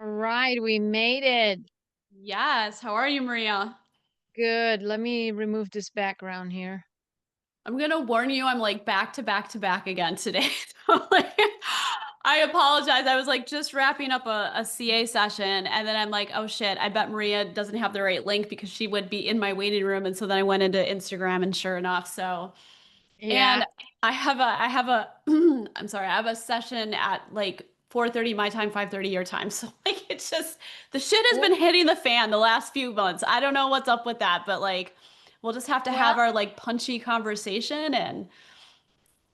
All right, we made it. Yes. How are you, Maria? Good. Let me remove this background here. I'm gonna warn you, I'm like back to back to back again today. So, like, I apologize. I was like just wrapping up a CA session, and then I'm like, oh shit, I bet Maria doesn't have the right link because she would be in my waiting room. And so then I went into Instagram, and sure enough, Yeah. and I have a I'm sorry, I have a session at like 4:30 my time, 5:30 your time. So like it's just the shit has Well, been hitting the fan the last few months. I don't know what's up with that, but like we'll just have to well, have our like punchy conversation and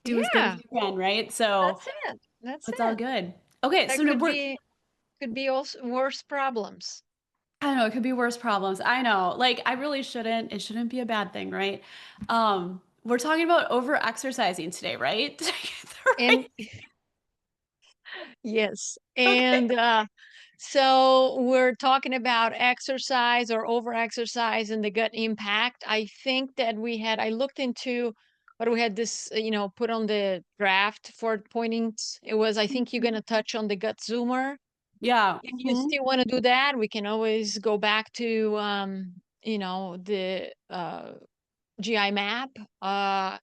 do as good as yeah, we can, right? So that's it. That's it's all it. good. Okay, so That no, could we're be also worse problems. I don't know, it could be worse problems. I know. Like I really shouldn't, it shouldn't be a bad thing, right? We're talking about over exercising today, right? Did I get that And right? yes. Okay. And so we're talking about exercise or over exercise and the gut impact. I think that I looked into what we had this, put on the draft for pointings. It was, I think you're going to touch on the gut zoomer. Yeah. If you still wanna do that, we can always go back to, the, GI map. Or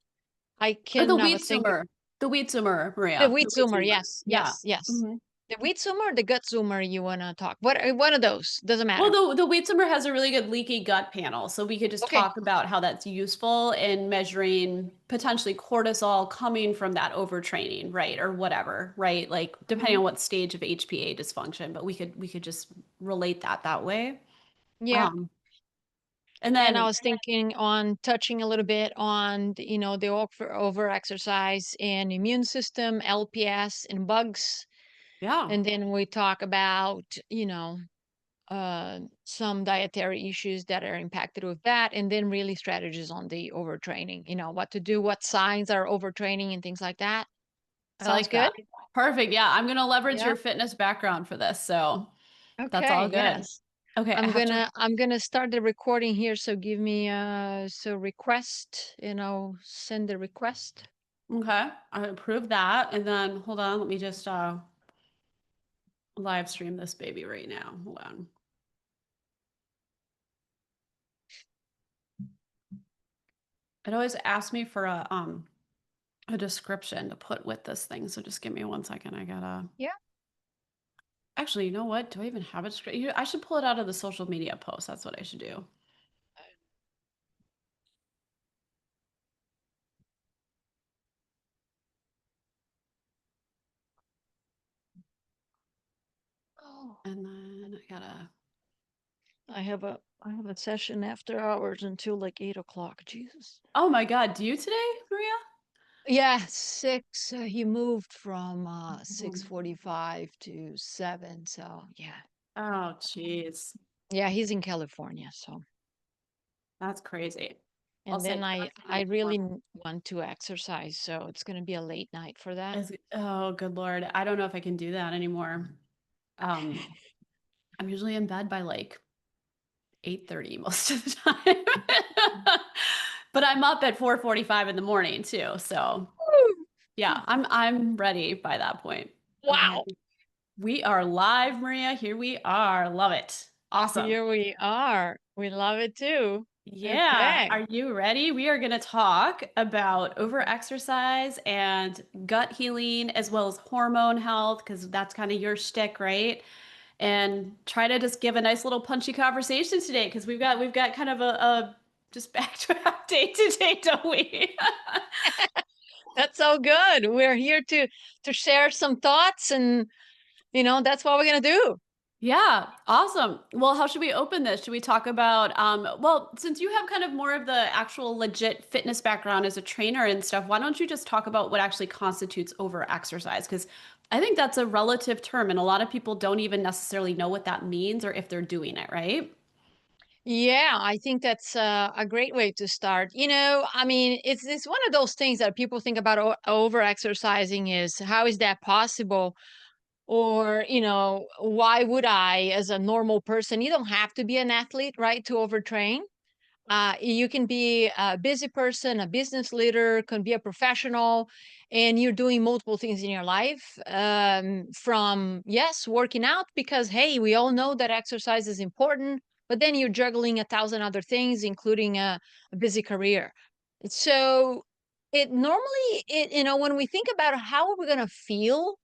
the I wheat was thinking zoomer. The wheat zoomer, the Maria. wheat The wheat zoomer, zoomer. yes, Yeah. yes, yes. Mhm. The wheat zoomer or the gut zoomer you wanna talk? One of those, doesn't Well, matter. the wheat zoomer has a really good leaky gut panel, so we could just Okay. talk about how that's useful in measuring potentially cortisol coming from that overtraining, right? Or whatever, right? Like depending Mhm. on what stage of HPA dysfunction, but we could just relate that way. Yeah, Um, and and I then was thinking on touching a little bit on, the over exercise and immune system, LPS and bugs, yeah. and then we talk about, some dietary issues that are impacted with that, and then really strategies on the overtraining, what to do, what signs are overtraining, and things like that. I Sounds like good? that. Perfect. Yeah, I'm gonna leverage Yeah. your fitness background for this, so that's Okay. all good. Yes. Okay, I have to I'm gonna start the recording here. So give me request, send the request. Okay, I approve that. And then hold on, let me just live stream this baby right now. Hold on. It always asks me for a description to put with this thing. So just give me 1 second. I gotta Yeah. actually, you know what? Do I even have a description? I should pull it out of the social media post. That's what I should do. Oh, And then I gotta I have a session after hours until like 8 o'clock. Jesus. Oh my god, do you today, Maria? Yeah, six. He moved from Mhm. 6:45 to 7. So yeah. Oh, jeez. Yeah, he's in California, so That's crazy. I'll and say then content I really warning. want to exercise, so it's gonna be a late night for that. Oh, good Lord. I don't know if I can do that anymore. Um, I'm usually in bed by like 8:30 most of the time. But I'm up at 4:45 in the morning too. So Woo! yeah, I'm ready by that point. Okay. Wow. We are live, Maria. Here we are. Love it. Awesome. Here we are. We love it too. Yeah. Okay. Are you ready? We are going to talk about overexercise and gut healing as well as hormone health, because that's kind of your shtick, right? And try to just give a nice little punchy conversation today because we've got kind of a just back to back day today, don't we? That's so good. We're here to share some thoughts, and that's what we're gonna do. Yeah, awesome. Well, how should we open this? Should we talk about well, since you have kind of more of the actual legit fitness background as a trainer and stuff, why don't you just talk about what actually constitutes over exercise? Because I think that's a relative term and a lot of people don't even necessarily know what that means or if they're doing it, right? Yeah, I think that's a great way to start. I mean, it's one of those things that people think about over exercising is how is that possible? Or, why would I, as a normal person? You don't have to be an athlete, right, to overtrain. You can be a busy person, a business leader, can be a professional, and you're doing multiple things in your life. From, yes, working out, because, hey, we all know that exercise is important, but then you're juggling 1,000 other things, including a busy career. So it normally, when we think about how are we going to feel,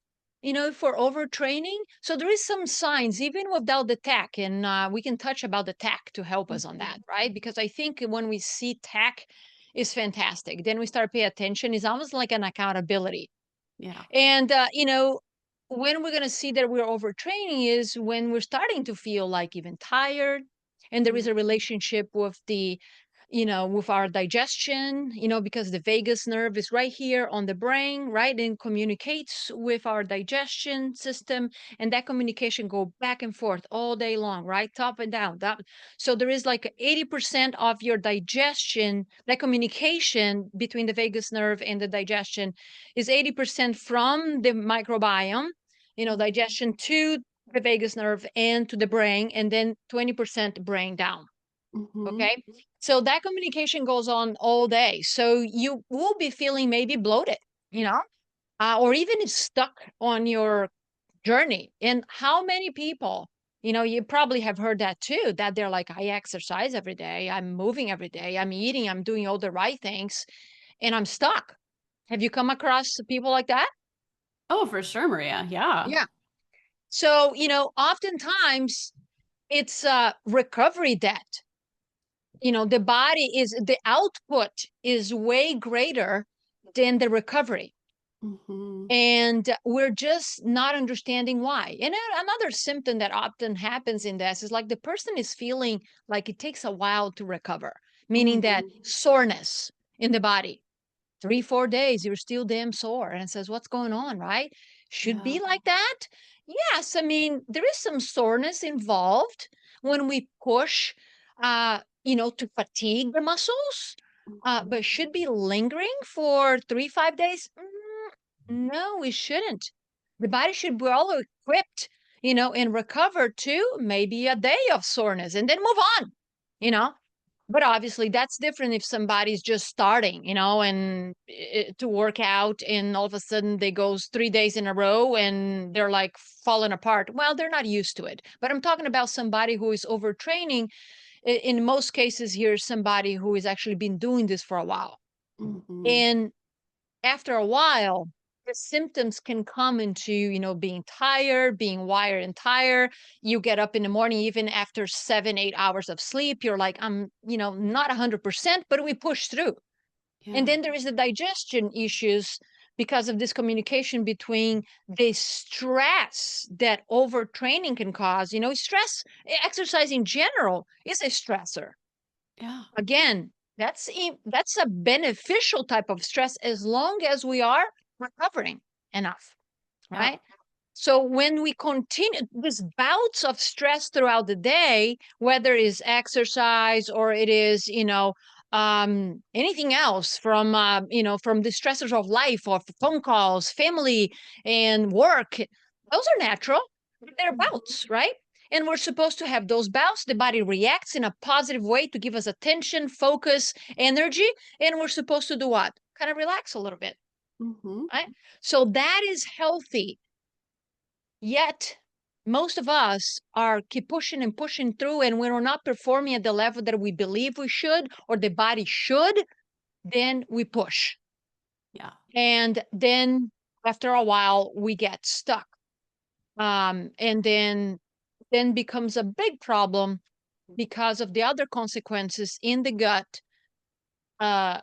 for overtraining. So there is some signs, even without the tech, and we can touch about the tech to help us on that, Mhm. right? Because I think when we see tech is fantastic, then we start pay attention. It's almost like an accountability. Yeah. And when we're going to see that we're overtraining is when we're starting to feel like even tired, and there is Mm. a relationship with with our digestion, because the vagus nerve is right here on the brain, right, and communicates with our digestion system, and that communication go back and forth all day long, right, top and down. So there is like 80% of your digestion, that communication between the vagus nerve and the digestion is 80% from the microbiome, Mhm. digestion to the vagus nerve and to the brain, and then 20% brain down. Mhm. Okay. So that communication goes on all day. So you will be feeling maybe bloated, you know, or even stuck on your journey. And how many people, you probably have heard that too, that they're like, I exercise every day, I'm moving every day, I'm eating, I'm doing all the right things, and I'm stuck. Have you come across people like that? Oh, for sure, Maria. Yeah. Yeah. So, oftentimes it's recovery debt. The output is way greater than the recovery. Mhm. And we're just not understanding why. And another symptom that often happens in this is like the person is feeling like it takes a while to recover, meaning that Mhm. soreness in the body. 3, 4 days, you're still damn sore. And it says, what's going on, right? Should Yeah. be like that? Yes. I mean, there is some soreness involved when we push, to fatigue the muscles, Mhm. but should be lingering for 3, 5 days? No, we shouldn't. The body should be all equipped, and recover to maybe a day of soreness and then move on, you know? But obviously, that's different if somebody's just starting, and to work out, and all of a sudden they goes 3 days in a row and they're like falling apart. Well, they're not used to it. But I'm talking about somebody who is overtraining. In most cases, here's somebody who has actually been doing this for a while. Mhm. And after a while, the symptoms can come into, being tired, being wired and tired. You get up in the morning, even after 7, 8 hours of sleep, you're like, I'm, not 100%, but we push through. And Yeah. then there is the digestion issues because of this communication between the stress that overtraining can cause. Stress, exercise in general is a stressor. Yeah. Again, that's a beneficial type of stress as long as we are recovering enough, Yep. right? So when we continue these bouts of stress throughout the day, whether it's exercise or it is, anything else from the stressors of life, or phone calls, family, and work, those are natural. They're Mhm. bouts, right? And we're supposed to have those bouts. The body reacts in a positive way to give us attention, focus, energy. And we're supposed to do what? Kind of relax a little bit, Mhm. right? So that is healthy. Yet, most of us are keep pushing and pushing through, and when we're not performing at the level that we believe we should or the body should, then we push. Yeah. And then after a while, we get stuck. And then becomes a big problem because of the other consequences in the gut, uh,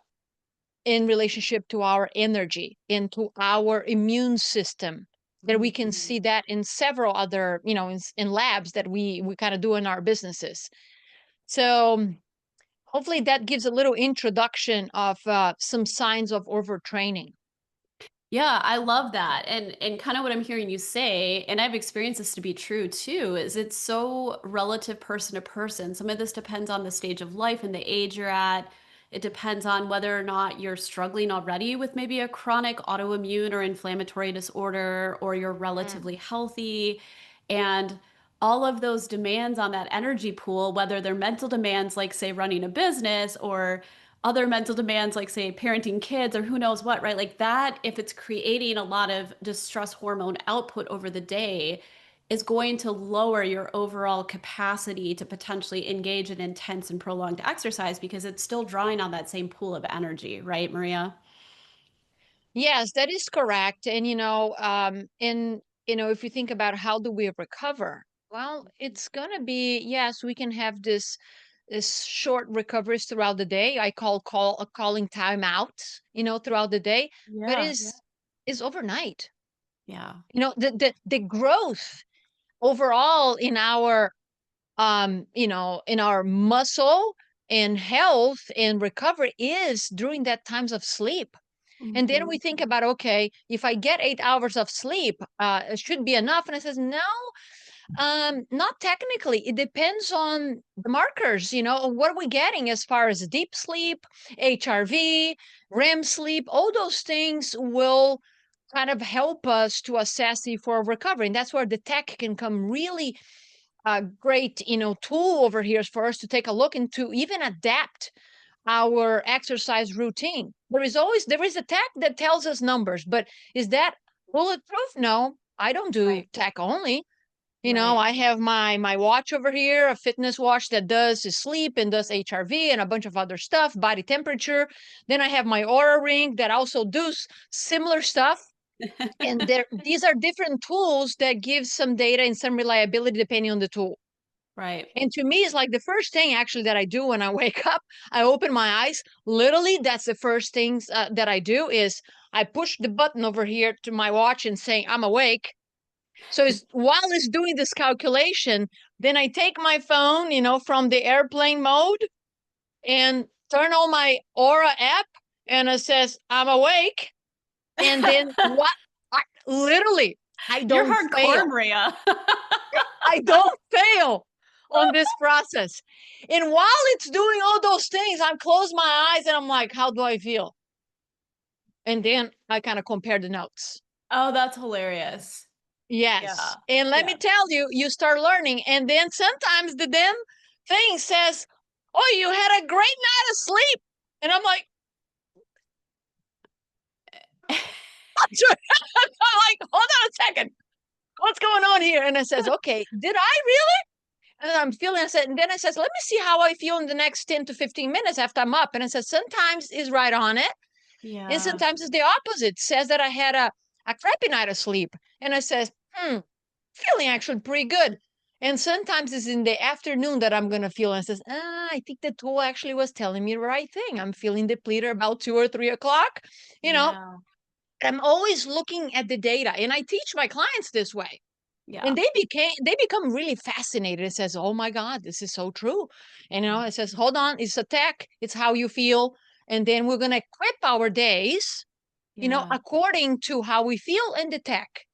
in relationship to our energy, into our immune system. That we can Mhm. see that in several other, in labs that we kind of do in our businesses. So hopefully that gives a little introduction of some signs of overtraining. Yeah, I love that. And kind of what I'm hearing you say, and I've experienced this to be true too, is it's so relative person to person. Some of this depends on the stage of life and the age you're at. It depends on whether or not you're struggling already with maybe a chronic autoimmune or inflammatory disorder, or you're Mm, relatively healthy. And all of those demands on that energy pool, whether they're mental demands like, say, running a business, or other mental demands like, say, parenting kids, or who knows what, right? Like that, if it's creating a lot of distress hormone output over the day, is going to lower your overall capacity to potentially engage in intense and prolonged exercise because it's still drawing on that same pool of energy, right, Maria? Yes, that is correct. And if you think about how do we recover, well, it's gonna be, yes, we can have this short recoveries throughout the day. I calling timeouts, throughout the day, but Yeah. is overnight. Yeah. The growth overall in our muscle and health and recovery is during that times of sleep. And then we Mhm. think about, okay, if I get 8 hours of sleep, it should be enough. And it says, no, not technically. It depends on the markers, what are we getting as far as deep sleep, HRV, REM sleep, all those things will kind of help us to assess if we're recovering. That's where the tech can come really a great, tool over here for us to take a look into even adapt our exercise routine. There is a tech that tells us numbers, but is that bulletproof? No, I don't do Right. tech only. Right. I have my watch over here, a fitness watch that does sleep and does HRV and a bunch of other stuff, body temperature. Then I have my Aura ring that also does similar stuff. And these are different tools that give some data and some reliability depending on the tool. Right. And to me, it's like the first thing actually that I do when I wake up, I open my eyes. Literally, that's the first things that I do is I push the button over here to my watch and saying I'm awake. So while it's doing this calculation, then I take my phone, from the airplane mode and turn on my Aura app, and it says I'm awake. And then what? Literally, I You're don't hardcore, fail. Maria. I don't fail on this process. And while it's doing all those things, I'm close my eyes and I'm like, how do I feel? And then I kind of compare the notes. Oh, that's hilarious. Yes. Yeah. And let me Yeah. tell you, you start learning. And then sometimes the damn thing says, oh, you had a great night of sleep. And I'm like, I'm like, hold on a second. What's going on here? And it says, okay, did I really? And I'm feeling, I said, and then it says, let me see how I feel in the next 10 to 15 minutes after I'm up. And it says, sometimes is right on it. And Yeah. sometimes it's the opposite. It says that I had a crappy night of sleep. And it says, feeling actually pretty good. And sometimes it's in the afternoon that I'm going to feel and it says, I think the tool actually was telling me the right thing. I'm feeling depleted about 2 or 3 o'clock. You know, Yeah. I'm always looking at the data and I teach my clients this way. And Yeah. they become really fascinated. It says, "Oh my God, this is so true." And it says, "Hold on, it's a tech. It's how you feel, and then we're gonna equip our days, Yeah. according to how we feel in the tech.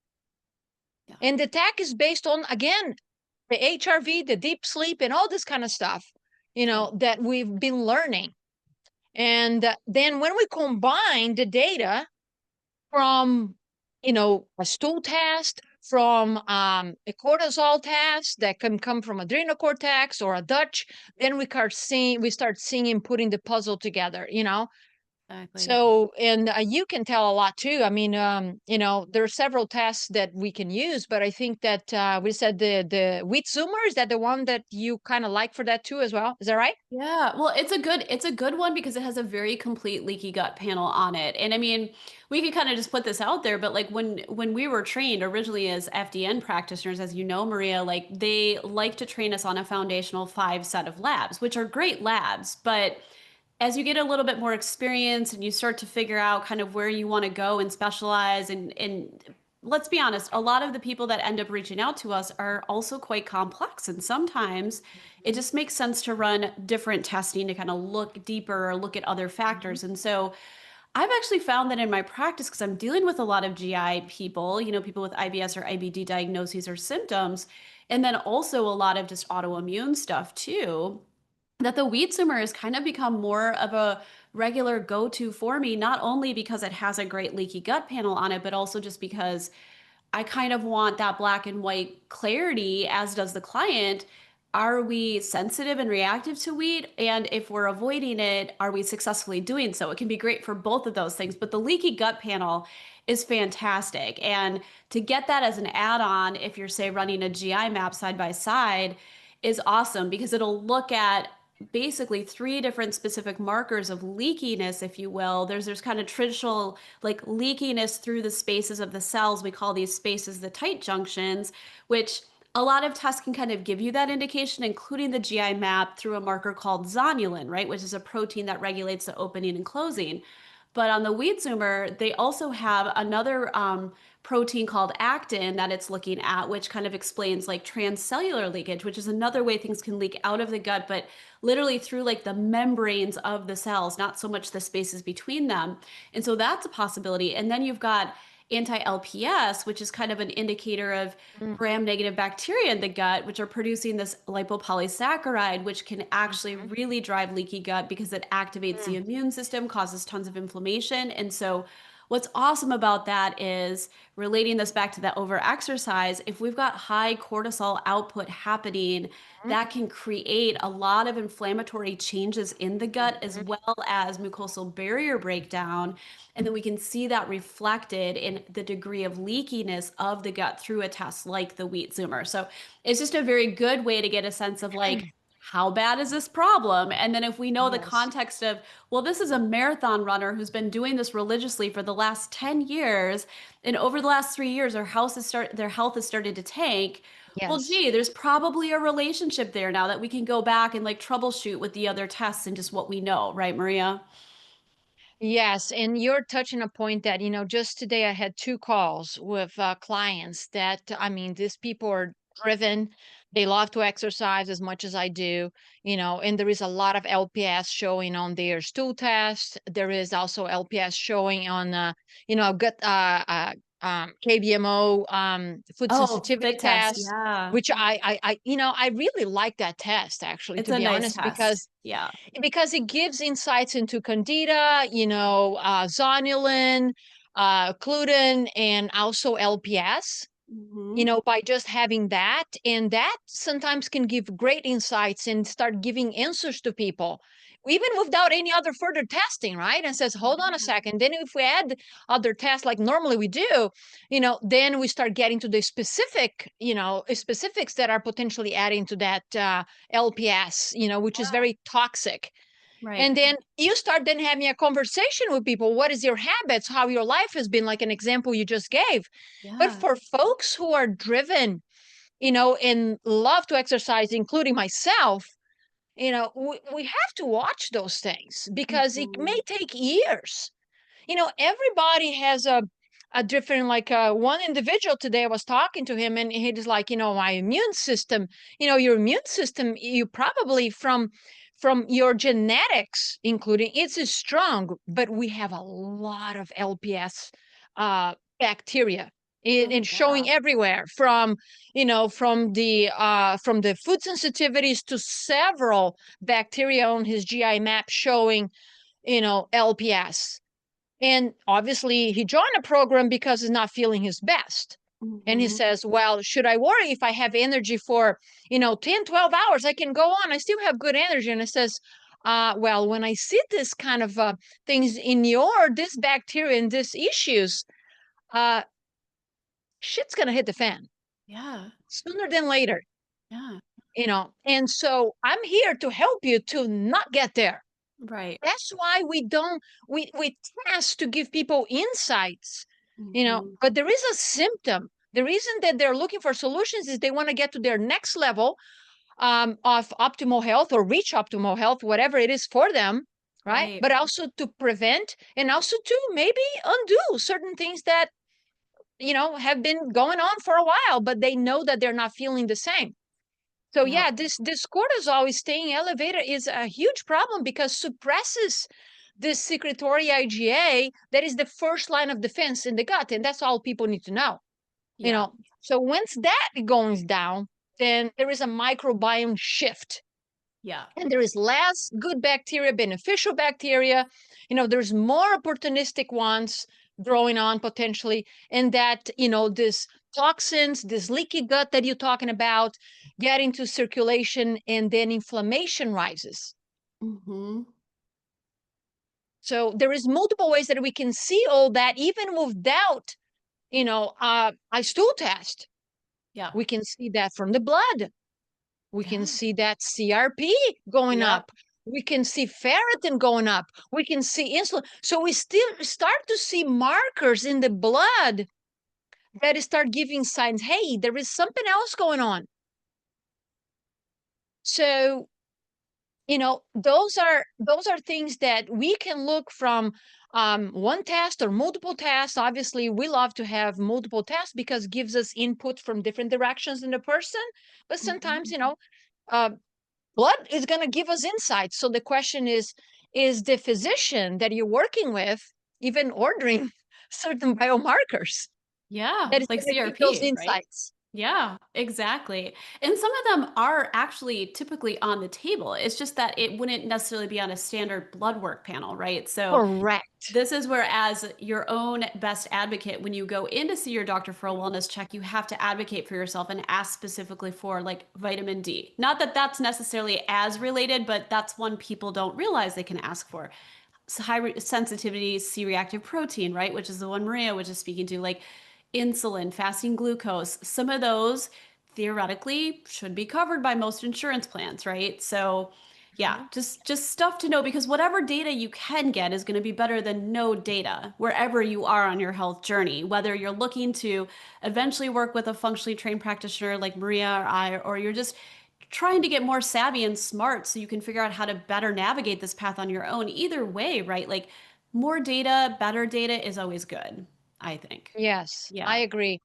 Yeah. And the tech is based on again the HRV, the deep sleep, and all this kind of stuff, Yeah. that we've been learning. And then when we combine the data from a stool test, from a cortisol test that can come from adrenal cortex or a Dutch, then we start seeing and putting the puzzle together. Exactly. So, and you can tell a lot too. I mean, there are several tests that we can use, but I think that we said the wheat zoomer, is that the one that you kind of like for that too as well? Is that right? Yeah, well, it's a good one because it has a very complete leaky gut panel on it. And I mean, we could kind of just put this out there, but like when we were trained originally as FDN practitioners, as you know, Maria, like they like to train us on a foundational 5 set of labs, which are great labs, but as you get a little bit more experience and you start to figure out kind of where you want to go and specialize, and let's be honest, a lot of the people that end up reaching out to us are also quite complex, and sometimes it Mhm, just makes sense to run different testing to kind of look deeper or look at other mhm, factors. And so I've actually found that in my practice, because I'm dealing with a lot of GI people, people with IBS or IBD diagnoses or symptoms, and then also a lot of just autoimmune stuff too, that the wheat simmer has kind of become more of a regular go-to for me, not only because it has a great leaky gut panel on it, but also just because I kind of want that black and white clarity, as does the client. Are we sensitive and reactive to wheat? And if we're avoiding it, are we successfully doing so? It can be great for both of those things, but the leaky gut panel is fantastic. And to get that as an add on, if you're, say, running a GI map side by side, is awesome because it'll look at basically three different specific markers of leakiness, if you will. There's kind of traditional like leakiness through the spaces of the cells. We call these spaces the tight junctions, which a lot of tests can kind of give you that indication, including the GI map through a marker called zonulin, right, which is a protein that regulates the opening and closing. But on the wheat zoomer, they also have another protein called actin that it's looking at, which kind of explains like transcellular leakage, which is another way things can leak out of the gut, but literally through like the membranes of the cells, not so much the spaces between them. And so that's a possibility. And then you've got anti-LPS, which is kind of an indicator of Mm, gram-negative bacteria in the gut, which are producing this lipopolysaccharide, which can actually mhm, really drive leaky gut because it activates the mm, immune system, causes tons of inflammation. And so what's awesome about that is relating this back to that over exercise, if we've got high cortisol output happening, mhm, that can create a lot of inflammatory changes in the gut as mhm. well as mucosal barrier breakdown. And then we can see that reflected in the degree of leakiness of the gut through a test like the wheat zoomer. So it's just a very good way to get a sense of like, how bad is this problem? And then if we know the Yes. context of, well, this is a marathon runner who's been doing this religiously for the last 10 years, and over the last 3 years, their health has started to tank. Well, Yes. gee, there's probably a relationship there now that we can go back and like troubleshoot with the other tests and just what we know, right, Maria? Yes, and you're touching a point that, just today I had 2 calls with, clients that, I mean, these people are driven. They love to exercise as much as I do, and there is a lot of LPS showing on their stool test. There is also LPS showing on, gut, KBMO, food Oh, sensitivity fit test. test, Yeah. which I really like that test actually, It's to a be nice honest, test. Yeah. because it gives insights into candida, zonulin, gluten, and also LPS, Hmm. by just having that. And that sometimes can give great insights and start giving answers to people, even without any other further testing, right? And says, hold on a Yeah. second. Then if we add other tests like normally we do, then we start getting to the specifics that are potentially adding to that LPS, which is very toxic. Right. And then you start then having a conversation with people. What is your habits? How your life has been, like an example you just gave. But Yeah. for folks who are driven, and love to exercise, including myself, we have to watch those things because it may Mhm. take years. Everybody has a different, like, one individual today, I was talking to him and he was like, my immune system, your immune system, you probably from your genetics, including, it's strong, but we have a lot of LPS bacteria Oh, in yeah. showing everywhere, from the food sensitivities to several bacteria on his GI map showing, LPS. And obviously, he joined a program because he's not feeling his best. And he Mhm. says, well, should I worry if I have energy for, 10, 12 hours? I can go on. I still have good energy. And it says, well, when I see this kind of things in this bacteria and these issues, uh, shit's going to hit the fan Yeah. sooner than later, Yeah. And so I'm here to help you to not get there. Right. That's why we task to give people insights, Mhm. but there is a symptom. The reason that they're looking for solutions is they want to get to their next level of optimal health or reach optimal health, whatever it is for them, right? Right. But also to prevent and also to maybe undo certain things that, have been going on for a while, but they know that they're not feeling the same. So Yep. yeah, this cortisol is staying elevated is a huge problem because suppresses this secretory IgA that is the first line of defense in the gut, and that's all people need to know. You Yeah. know, so once that goes down, then there is a microbiome shift, Yeah. and there is less good bacteria, beneficial bacteria. There's more opportunistic ones, growing on potentially, and that, this toxins, this leaky gut that you're talking about, get into circulation, and then inflammation rises. Mhm. So there is multiple ways that we can see all that, even without, a stool test. Yeah. We can see that from the blood. We can Yeah. see that CRP going Yep. up. We can see ferritin going up. We can see insulin. So we still start to see markers in the blood that start giving signs, hey, there is something else going on. So, those are things that we can look from one test or multiple tests. Obviously, we love to have multiple tests because it gives us input from different directions in the person. But sometimes, Mhm. uh, blood is going to give us insight. So the question is the physician that you're working with even ordering certain biomarkers Yeah, that is like going to give those CRP, right? insights? Yeah, exactly. And some of them are actually typically on the table. It's just that it wouldn't necessarily be on a standard blood work panel, right? So Correct. this is where, as your own best advocate, when you go in to see your doctor for a wellness check, you have to advocate for yourself and ask specifically for like vitamin D. Not that that's necessarily as related, but that's one people don't realize they can ask for. So sensitivity C-reactive protein, right? Which is the one Maria was just speaking to, like insulin, fasting glucose. Some of those theoretically should be covered by most insurance plans, right? So yeah, Mhm. just stuff to know, because whatever data you can get is going to be better than no data wherever you are on your health journey, whether you're looking to eventually work with a functionally trained practitioner like Maria or I, or you're just trying to get more savvy and smart so you can figure out how to better navigate this path on your own. Either way, right? Like more data, better data is always good, I think. Yes, I Yeah. agree.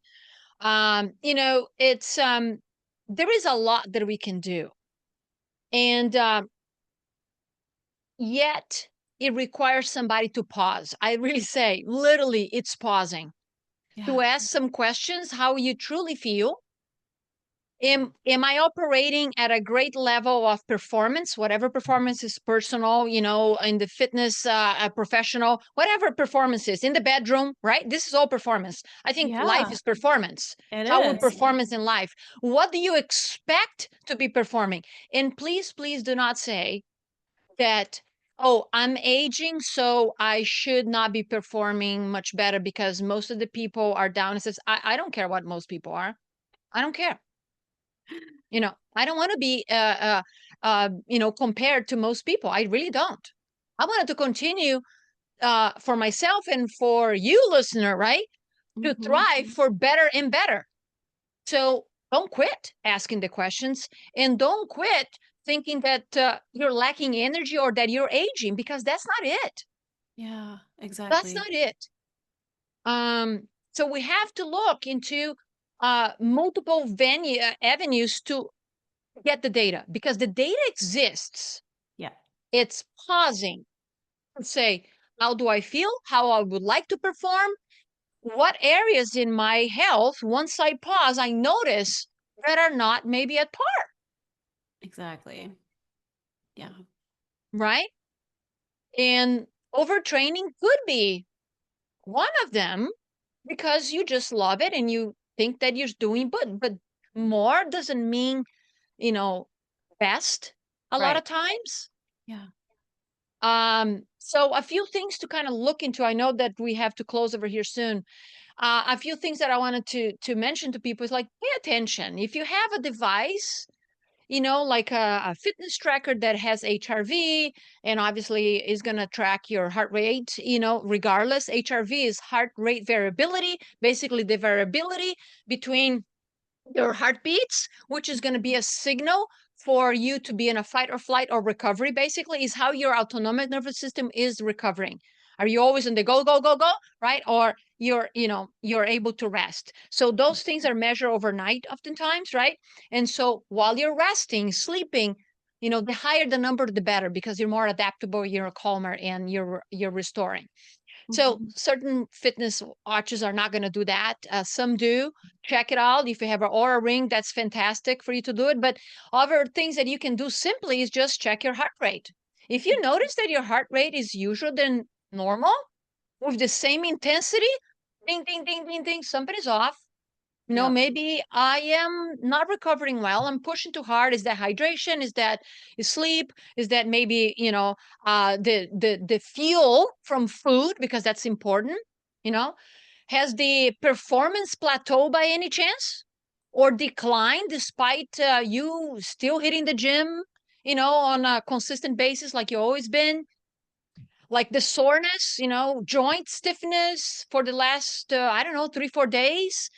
It's there is a lot that we can do, and yet it requires somebody to pause. I really say, literally, it's pausing Yeah. to ask some questions, how you truly feel. Am I operating at a great level of performance? Whatever performance is personal, in the fitness, professional, whatever performance is in the bedroom, right? This is all performance. I think life Yeah, is performance. it How we is. performance in life. What do you expect to be performing? And please, please do not say that, oh, I'm aging, so I should not be performing much better because most of the people are down. It says, I don't care what most people are. I don't care. I don't want to be, compared to most people. I really don't. I wanted to continue, for myself and for you, listener, right? To Hmm. thrive for better and better. So don't quit asking the questions, and don't quit thinking that you're lacking energy or that you're aging, because that's not it. Yeah, That's exactly. not it. So we have to look into multiple avenues to get the data, because the data exists. Yeah, It's pausing and say, how do I feel? How I would like to perform? What areas in my health, once I pause, I notice that are not maybe at par, exactly. Yeah. right? And overtraining could be one of them, because you just love it and you think that you're doing good. But more doesn't mean, you know, best a lot Right. of times. Yeah. So a few things to kind of look into. I know that we have to close over here soon. A few things that I wanted to mention to people is, like, pay attention. If you have a device, like a fitness tracker that has HRV, and obviously is going to track your heart rate, regardless. HRV is heart rate variability, basically the variability between your heartbeats, which is going to be a signal for you to be in a fight or flight or recovery. Basically, is how your autonomic nervous system is recovering. Are you always in the go, go, go, go, right? Or you're able to rest. So those things are measured overnight oftentimes, right? And so while you're resting, sleeping, the higher the number, the better, because you're more adaptable, you're calmer, and you're restoring. So Hmm. certain fitness watches are not going to do that. Some do. Check it out. If you have an Aura ring, that's fantastic for you to do it. But other things that you can do simply is just check your heart rate. If you notice that your heart rate is usually than normal, with the same intensity, ding, ding, ding, ding, ding, somebody's off. Yep. Maybe I am not recovering well. I'm pushing too hard. Is that hydration? Is that sleep? Is that maybe, the fuel from food, because that's important, you know? Has the performance plateau by any chance? Or decline despite you still hitting the gym, on a consistent basis like you always been? Like the soreness, joint stiffness for the last, I don't know, 3, 4 days,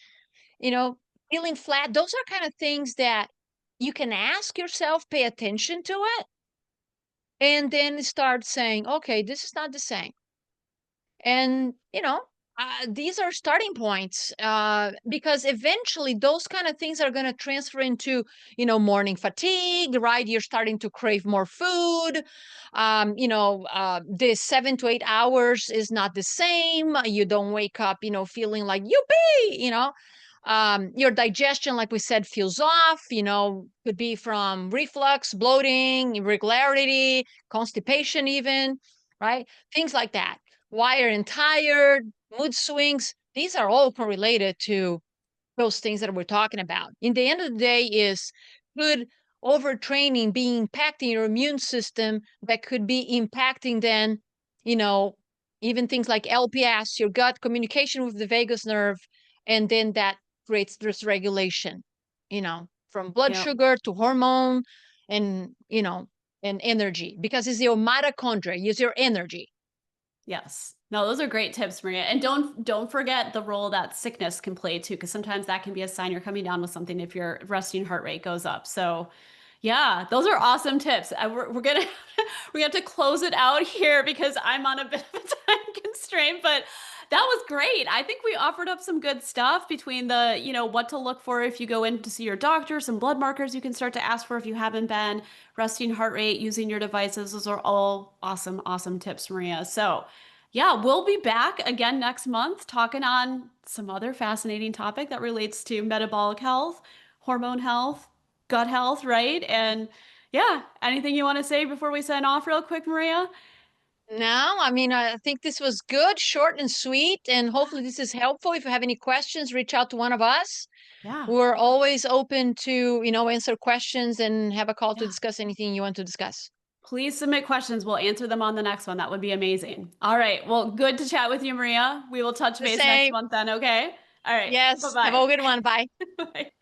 you know, feeling flat. Those are kind of things that you can ask yourself, pay attention to it, and then start saying, okay, this is not the same. And, these are starting points, because eventually those kind of things are going to transfer into, morning fatigue, right? You're starting to crave more food. The 7 to 8 hours is not the same. You don't wake up, feeling like, yippee, your digestion, like we said, feels off, could be from reflux, bloating, irregularity, constipation, even, right? Things like that. Wired and tired, mood swings. These are all correlated to those things that we're talking about. In the end of the day, is could overtraining be impacting your immune system, that could be impacting then, you know, even things like LPS, your gut communication with the vagus nerve, and then that creates dysregulation, from blood Yep. sugar to hormone, and, and energy, because it's your mitochondria, it's your energy. Yes. No, those are great tips, Maria. And don't forget the role that sickness can play too, because sometimes that can be a sign you're coming down with something if your resting heart rate goes up. So, yeah, those are awesome tips. We're gonna we have to close it out here because I'm on a bit of a time constraint, but that was great. I think we offered up some good stuff between the, what to look for if you go in to see your doctor, some blood markers you can start to ask for if you haven't been, resting heart rate, using your devices. Those are all awesome, awesome tips, Maria. So, yeah, we'll be back again next month talking on some other fascinating topic that relates to metabolic health, hormone health, gut health, right? And yeah, anything you want to say before we sign off real quick, Maria? No, I mean, I think this was good, short and sweet, and hopefully this is helpful. If you have any questions, reach out to one of us. Yeah. We're always open to, answer questions and have a call to Yeah. discuss anything you want to discuss. Please submit questions. We'll answer them on the next one. That would be amazing. All right. Well, good to chat with you, Maria. We will touch The base next same. month then, okay? All right. Yes. Have Bye-bye. a good one. Bye. Bye.